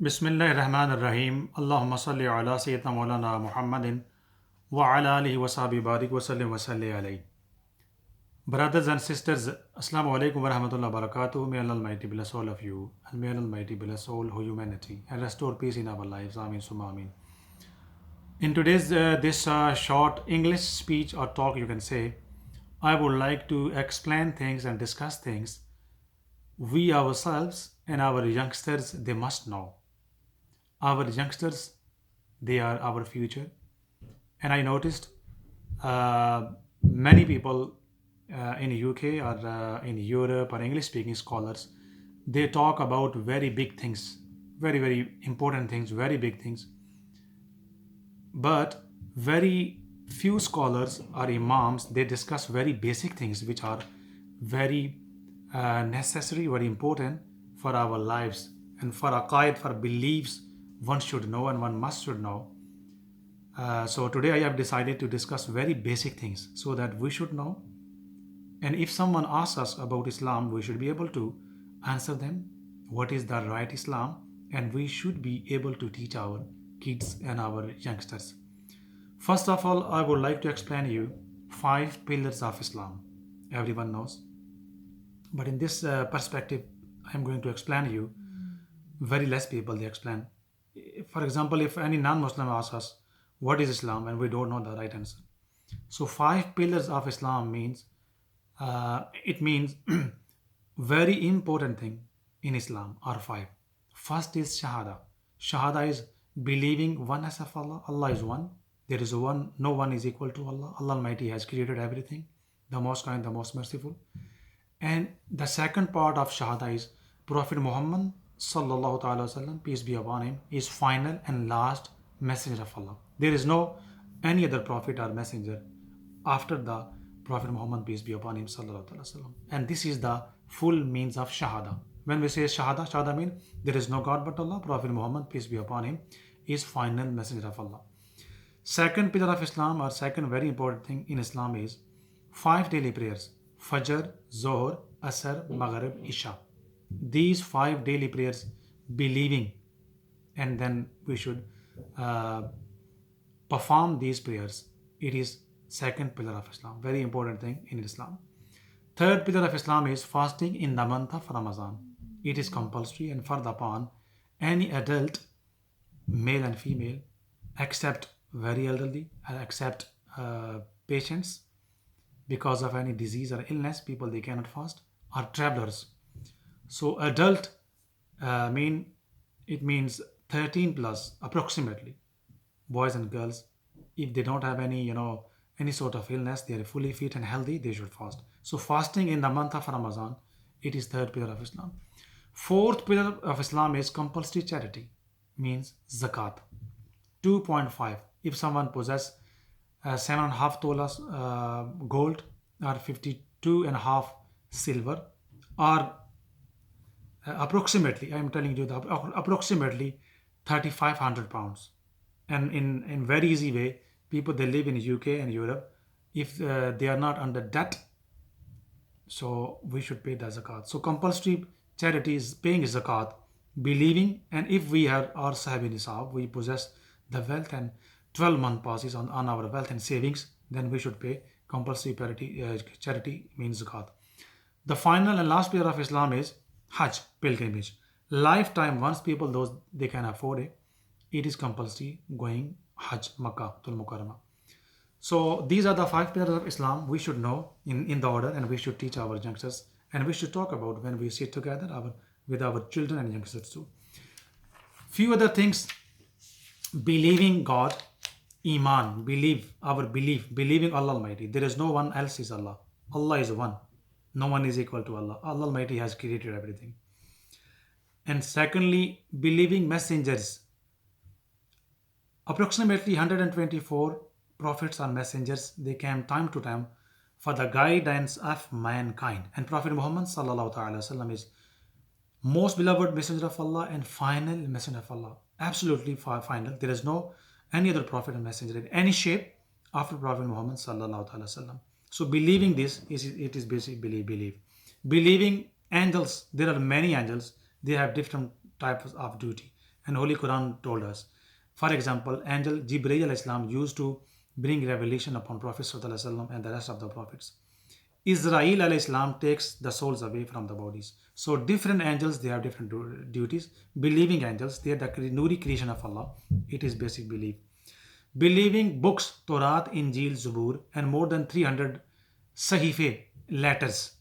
Bismillahirrahmanirrahim. Allahumma salli ala Sayyidina Maulana Muhammadin wa ala alihi wa sahbihi barik wa sallim wa salli alayhi. Brothers and sisters, Assalamu alaikum wa rahmatullahi wa barakatuh. May Allah Almighty bless all of you, and may Allah Almighty bless all humanity and restore peace in our lives. Ameen summa ameen. In today's this short English speech or talk, you can say, I would like to explain things and discuss things we ourselves and our youngsters they must know. Our youngsters, they are our future. And I noticed many people in UK or in Europe or English speaking scholars, they talk about very big things, very, very important things, very big things. But very few scholars or imams, they discuss very basic things which are very necessary, very important for our lives and for aqaid, for beliefs one should know and one must should know. So today I have decided to discuss very basic things so that we should know. And if someone asks us about Islam, we should be able to answer them what is the right Islam, and we should be able to teach our kids and our youngsters. First of all, I would like to explain you 5 pillars of Islam. Everyone knows. But in this perspective, I am going to explain you very less people they explain. For example, if any non-Muslim asks us what is Islam and we don't know the right answer. So 5 pillars of Islam means it means very important thing in Islam are 5. First is Shahada. Shahada is believing oneness of Allah. Allah is one. There is one. No one is equal to Allah. Allah Almighty has created everything. The most kind, the most merciful. And the second part of Shahada is Prophet Muhammad sallallahu ta'ala wasallam, peace be upon him, is final and last messenger of Allah. There is no any other prophet or messenger after the Prophet Muhammad, peace be upon him, sallallahu ta'ala wasallam. And this is the full means of Shahada. When we say Shahada, Shahada means there is no God but Allah. Prophet Muhammad, peace be upon him, is final messenger of Allah. Second pillar of Islam, or second very important thing in Islam, is 5 daily prayers: Fajr, Zohar, Asr, Maghrib, Isha. These 5 daily prayers, believing, and then we should perform these prayers. It is second pillar of Islam, very important thing in Islam. Third pillar of Islam is fasting in the month of Ramadan. It is compulsory and fard upon any adult, male and female, except very elderly, except patients because of any disease or illness, people they cannot fast, or travelers. So adult it means 13 plus approximately, boys and girls. If they don't have any sort of illness, they are fully fit and healthy, they should fast. So fasting in the month of Ramadan, it is third pillar of Islam. Fourth pillar of Islam is compulsory charity, means zakat. 2.5. If someone possesses 7.5 tolas gold, or 52.5 silver, or approximately, I am telling you, approximately 3,500 pounds. And in very easy way, people they live in UK and Europe, if they are not under debt, so we should pay the zakat. So compulsory charity is paying zakat, believing, and if we are our sahibi nisab, we possess the wealth and 12 month passes on our wealth and savings, then we should pay compulsory charity means zakat. The final and last pillar of Islam is Hajj, pilgrimage. Lifetime, once people those they can afford it, it is compulsory going Hajj, Makkah, Tul Mukarramah. So these are the 5 pillars of Islam we should know in the order, and we should teach our youngsters, and we should talk about when we sit together with our children and youngsters too. Few other things: believing God, Iman, believing Allah Almighty. There is no one else is Allah. Allah is one. No one is equal to Allah. Allah Almighty has created everything. And secondly, believing messengers. Approximately 124 prophets or messengers, they came time to time for the guidance of mankind. And Prophet Muhammad sallallahu ta'ala wasallam is most beloved messenger of Allah and final messenger of Allah. Absolutely final. There is no any other prophet and messenger in any shape after Prophet Muhammad sallallahu ta'ala wasallam. So believing this is basically believe. Believing angels, there are many angels, they have different types of duty. and Holy Quran told us. For example, angel Jibreel alayhi salam used to bring revelation upon Prophet sallallahu alaihi wasallam and the rest of the prophets. Israel alayhi salam takes the souls away from the bodies. So different angels, they have different duties. Believing angels, they are the nuri creation of Allah. It is basic belief. Believing books, Torah, Injil, Zabur, and more than 300 Sahife letters.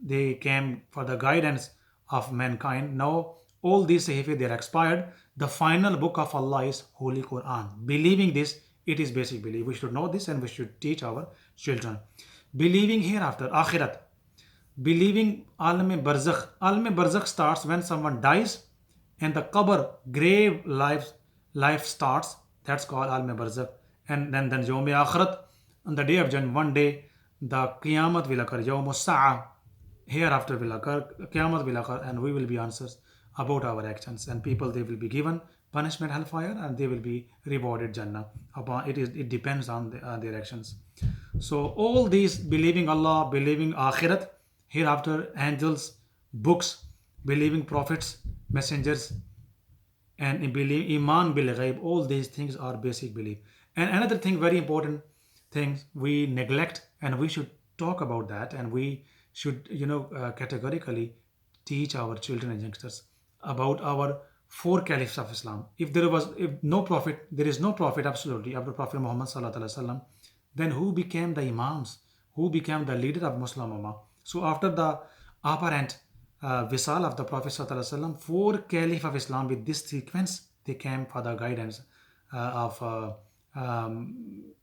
They came for the guidance of mankind. Now all these Sahife, they are expired. The final book of Allah is Holy Quran. Believing this, it is basic belief. We should know this and we should teach our children. Believing hereafter, Akhirat. Believing Alam Barzakh. Alam Barzakh starts when someone dies and the qabr, grave life starts. That's called Alam Barzakh. And then Yawm Akhirat, on the day of Jannah, one day, the Qiyamah will occur. Yawm Sa'a, hereafter will occur. Qiyamah will occur and we will be answers about our actions. And people, they will be given punishment, hellfire, and they will be rewarded Jannah. It depends on their actions. So all these, believing Allah, believing Akhirat, hereafter, angels, books, believing prophets, messengers, and Iman bil ghaib, all these things are basic belief. And another thing, very important thing, we neglect, and we should talk about that, and we should, categorically teach our children and youngsters about our four caliphs of Islam. If there is no prophet absolutely after Prophet Muhammad sallallahu alaihi wasallam, then who became the imams? Who became the leader of Muslim Ummah? So after the apparent Visal of the Prophet sallallahu alaihi wasallam, four caliph of Islam with this sequence, they came for the guidance of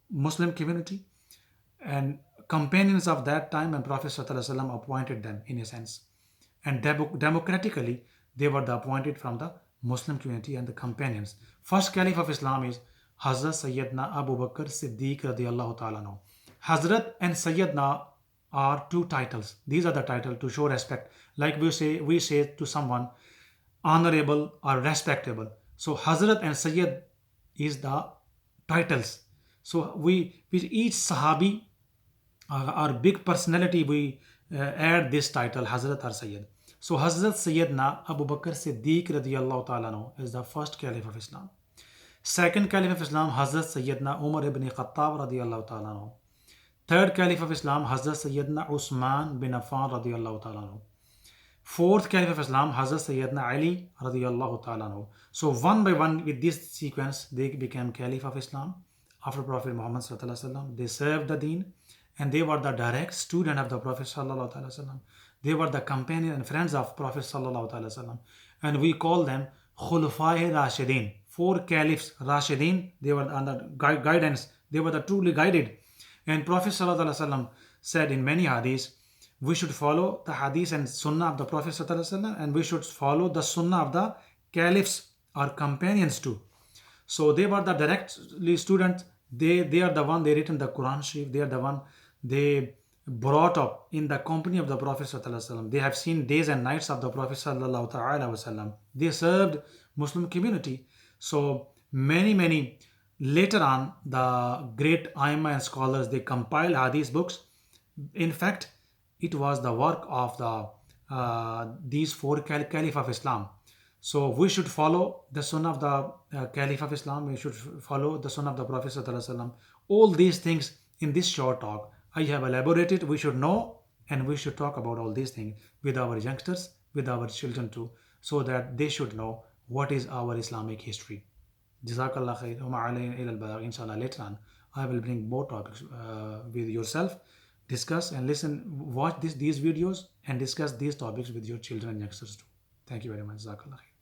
Muslim community and companions of that time, and Prophet sallallahu alaihi wasallam appointed them in a sense. And democratically, they were the appointed from the Muslim community and the companions. First caliph of Islam is Hazrat Sayyidina Abu Bakr Siddiq radiallahu ta'ala anhu. Hazrat and Sayyidina are two titles. These are the titles to show respect. Like we say to someone, honorable or respectable. So Hazrat and Sayyid is the titles. So with each Sahabi or big personality, we add this title, Hazrat or Sayyid. So Hazrat Sayyidina Abu Bakr Siddiq radiallahu ta'ala anhu is the first caliph of Islam. Second caliph of Islam, Hazrat Sayyidina Umar ibn Khattab radiallahu ta'ala anhu. Third caliph of Islam, Hazrat Sayyidina Usman bin Affan radiallahu ta'ala anhu. Fourth caliph of Islam, Hazrat Sayyidina Ali radiallahu ta'ala anhu. So one by one, with this sequence, they became caliph of Islam after Prophet Muhammad sallallahu alaihi wasallam. They served the deen and they were the direct student of the Prophet sallallahu alaihi wasallam. They were the companion and friends of Prophet sallallahu alaihi wasallam. And we call them Khulafai Rashidin. Four caliphs, Rashidin, they were under guidance. They were the truly guided. And Prophet sallallahu alaihi wasallam said in many hadiths, we should follow the hadith and sunnah of the Prophet sallallahu alaihi wasallam, and we should follow the sunnah of the caliphs or companions too. So they were the directly students. They are the one, they written the Quran Sharif. They are the one they brought up in the company of the Prophet sallallahu alaihi wasallam. They have seen days and nights of the Prophet sallallahu alaihi wasallam. They served Muslim community. So many later on, the great Aima and scholars, they compiled hadith books. In fact, it was the work of these four caliph of Islam. So we should follow the sunnah of the caliph of Islam. We should follow the sunnah of the Prophet sallallahu alaihi wasallam. All these things in this short talk I have elaborated. We should know and we should talk about all these things with our youngsters, with our children too, so that they should know what is our Islamic history. Jazakallah khair. Inshallah, later on, I will bring more topics with yourself. Discuss and listen, watch these videos and discuss these topics with your children and youngsters too. Thank you very much. Jazakallah khair.